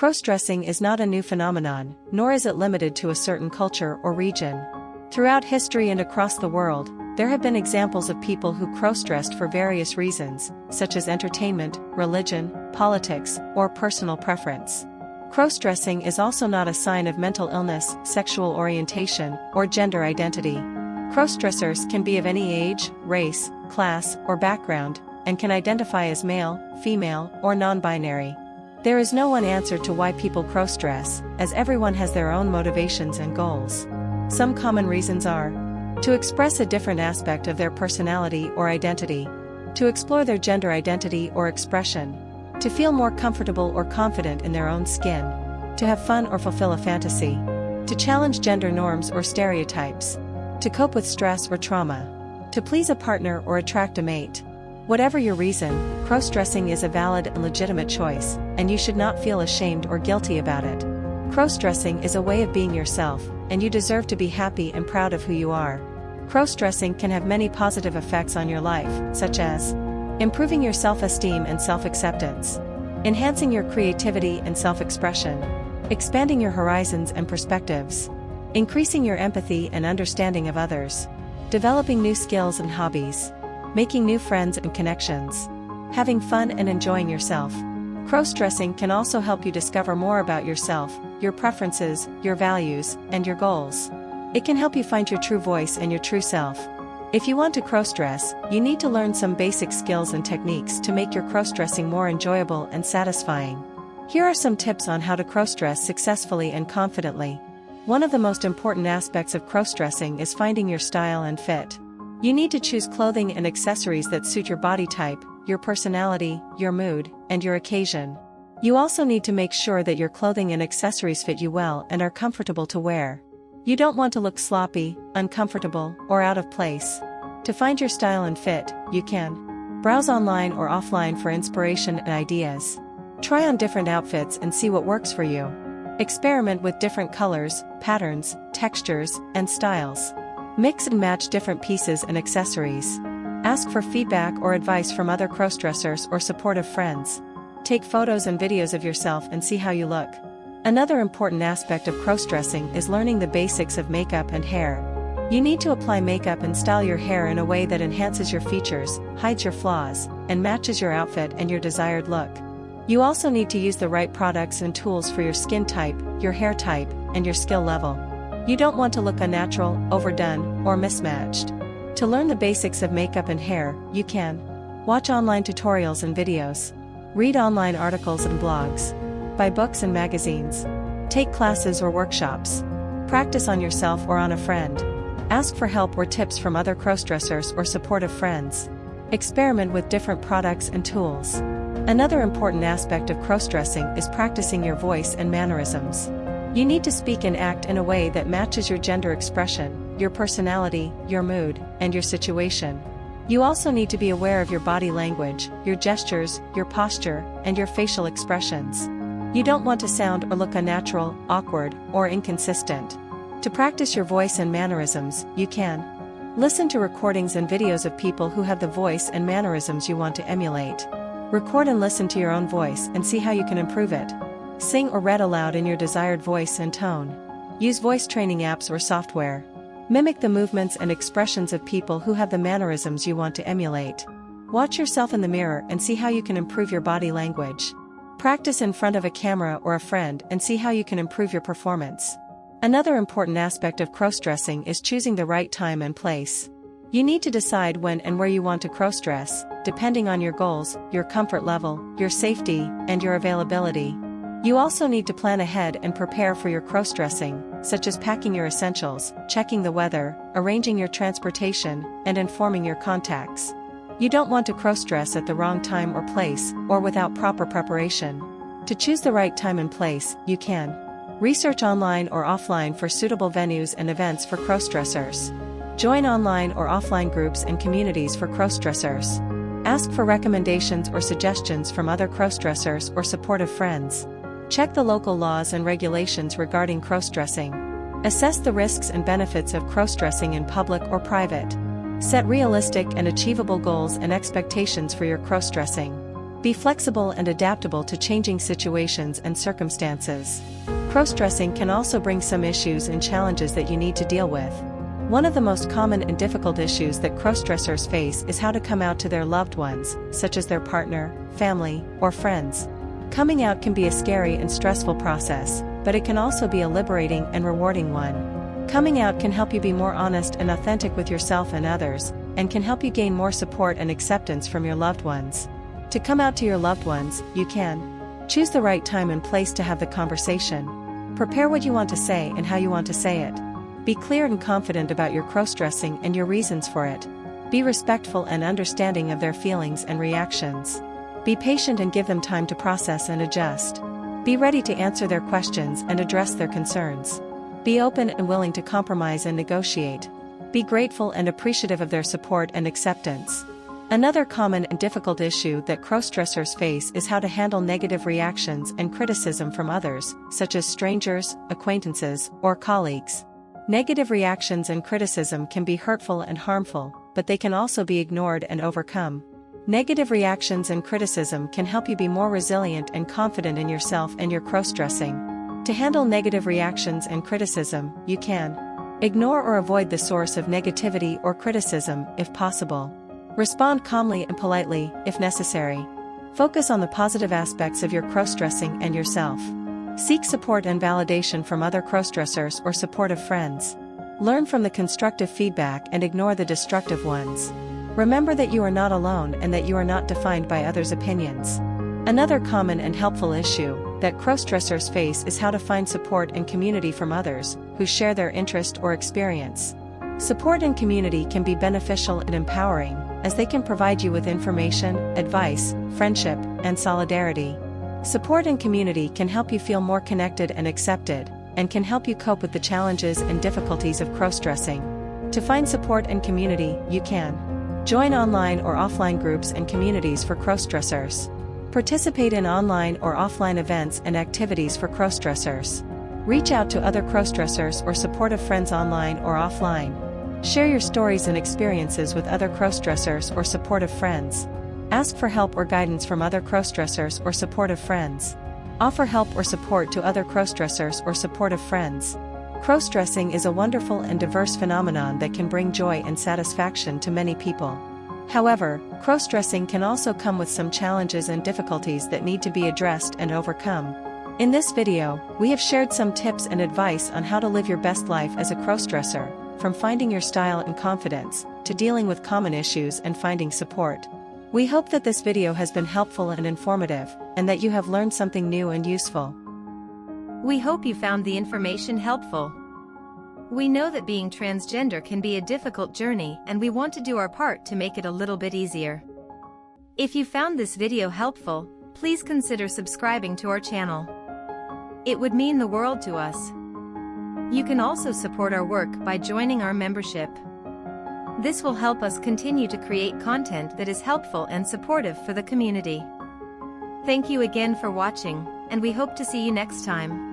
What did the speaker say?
Crossdressing is not a new phenomenon, nor is it limited to a certain culture or region. Throughout history and across the world, there have been examples of people who crossdressed for various reasons, such as entertainment, religion, politics, or personal preference. Crossdressing is also not a sign of mental illness, sexual orientation, or gender identity. Crossdressers can be of any age, race, class, or background, and can identify as male, female, or non-binary. There is no one answer to why people crossdress, as everyone has their own motivations and goals. Some common reasons are to express a different aspect of their personality or identity, to explore their gender identity or expression, to feel more comfortable or confident in their own skin, to have fun or fulfill a fantasy, to challenge gender norms or stereotypes, to cope with stress or trauma, to please a partner or attract a mate. Whatever your reason, crossdressing is a valid and legitimate choice, and you should not feel ashamed or guilty about it. Crossdressing is a way of being yourself, and you deserve to be happy and proud of who you are. Crossdressing can have many positive effects on your life, such as improving your self-esteem and self-acceptance, enhancing your creativity and self-expression, expanding your horizons and perspectives, increasing your empathy and understanding of others, developing new skills and hobbies, making new friends and connections, having fun and enjoying yourself. Crossdressing can also help you discover more about yourself, your preferences, your values, and your goals. It can help you find your true voice and your true self. If you want to crossdress, you need to learn some basic skills and techniques to make your crossdressing more enjoyable and satisfying. Here are some tips on how to crossdress successfully and confidently. One of the most important aspects of crossdressing is finding your style and fit. You need to choose clothing and accessories that suit your body type, your personality, your mood, and your occasion. You also need to make sure that your clothing and accessories fit you well and are comfortable to wear. You don't want to look sloppy, uncomfortable, or out of place. To find your style and fit, you can browse online or offline for inspiration and ideas. Try on different outfits and see what works for you. Experiment with different colors, patterns, textures, and styles. Mix and match different pieces and accessories. Ask for feedback or advice from other crossdressers or supportive friends. Take photos and videos of yourself and see how you look. Another important aspect of crossdressing is learning the basics of makeup and hair. You need to apply makeup and style your hair in a way that enhances your features, hides your flaws, and matches your outfit and your desired look. You also need to use the right products and tools for your skin type, your hair type, and your skill level. You don't want to look unnatural, overdone, or mismatched. To learn the basics of makeup and hair, you can watch online tutorials and videos, read online articles and blogs, buy books and magazines, take classes or workshops, practice on yourself or on a friend, ask for help or tips from other crossdressers or supportive friends, experiment with different products and tools. Another important aspect of crossdressing is practicing your voice and mannerisms. You need to speak and act in a way that matches your gender expression, your personality, your mood, and your situation. You also need to be aware of your body language, your gestures, your posture, and your facial expressions. You don't want to sound or look unnatural, awkward, or inconsistent. To practice your voice and mannerisms, you can listen to recordings and videos of people who have the voice and mannerisms you want to emulate. Record and listen to your own voice and see how you can improve it. Sing or read aloud in your desired voice and tone. Use voice training apps or software. Mimic the movements and expressions of people who have the mannerisms you want to emulate. Watch yourself in the mirror and see how you can improve your body language. Practice in front of a camera or a friend and see how you can improve your performance. Another important aspect of crossdressing is choosing the right time and place. You need to decide when and where you want to crossdress, depending on your goals, your comfort level, your safety, and your availability. You also need to plan ahead and prepare for your crossdressing, such as packing your essentials, checking the weather, arranging your transportation, and informing your contacts. You don't want to crossdress at the wrong time or place, or without proper preparation. To choose the right time and place, you can research online or offline for suitable venues and events for crossdressers. Join online or offline groups and communities for crossdressers. Ask for recommendations or suggestions from other crossdressers or supportive friends. Check the local laws and regulations regarding crossdressing. Assess the risks and benefits of crossdressing in public or private. Set realistic and achievable goals and expectations for your crossdressing. Be flexible and adaptable to changing situations and circumstances. Crossdressing can also bring some issues and challenges that you need to deal with. One of the most common and difficult issues that crossdressers face is how to come out to their loved ones, such as their partner, family, or friends. Coming out can be a scary and stressful process, but it can also be a liberating and rewarding one. Coming out can help you be more honest and authentic with yourself and others, and can help you gain more support and acceptance from your loved ones. To come out to your loved ones, you can choose the right time and place to have the conversation. Prepare what you want to say and how you want to say it. Be clear and confident about your crossdressing and your reasons for it. Be respectful and understanding of their feelings and reactions. Be patient and give them time to process and adjust. Be ready to answer their questions and address their concerns. Be open and willing to compromise and negotiate. Be grateful and appreciative of their support and acceptance. Another common and difficult issue that crossdressers face is how to handle negative reactions and criticism from others, such as strangers, acquaintances, or colleagues. Negative reactions and criticism can be hurtful and harmful, but they can also be ignored and overcome. Negative reactions and criticism can help you be more resilient and confident in yourself and your crossdressing. To handle negative reactions and criticism, you can ignore or avoid the source of negativity or criticism, if possible. Respond calmly and politely, if necessary. Focus on the positive aspects of your crossdressing and yourself. Seek support and validation from other crossdressers or supportive friends. Learn from the constructive feedback and ignore the destructive ones. Remember that you are not alone and that you are not defined by others' opinions. Another common and helpful issue that crossdressers face is how to find support and community from others who share their interest or experience. Support and community can be beneficial and empowering, as they can provide you with information, advice, friendship, and solidarity. Support and community can help you feel more connected and accepted, and can help you cope with the challenges and difficulties of crossdressing. To find support and community, you can join online or offline groups and communities for crossdressers. Participate in online or offline events and activities for crossdressers. Reach out to other crossdressers or supportive friends online or offline. Share your stories and experiences with other crossdressers or supportive friends. Ask for help or guidance from other crossdressers or supportive friends. Offer help or support to other crossdressers or supportive friends. Crossdressing is a wonderful and diverse phenomenon that can bring joy and satisfaction to many people. However, crossdressing can also come with some challenges and difficulties that need to be addressed and overcome. In this video, we have shared some tips and advice on how to live your best life as a crossdresser, from finding your style and confidence, to dealing with common issues and finding support. We hope that this video has been helpful and informative, and that you have learned something new and useful. We hope you found the information helpful. We know that being transgender can be a difficult journey, and we want to do our part to make it a little bit easier. If you found this video helpful, please consider subscribing to our channel. It would mean the world to us. You can also support our work by joining our membership. This will help us continue to create content that is helpful and supportive for the community. Thank you again for watching, and we hope to see you next time.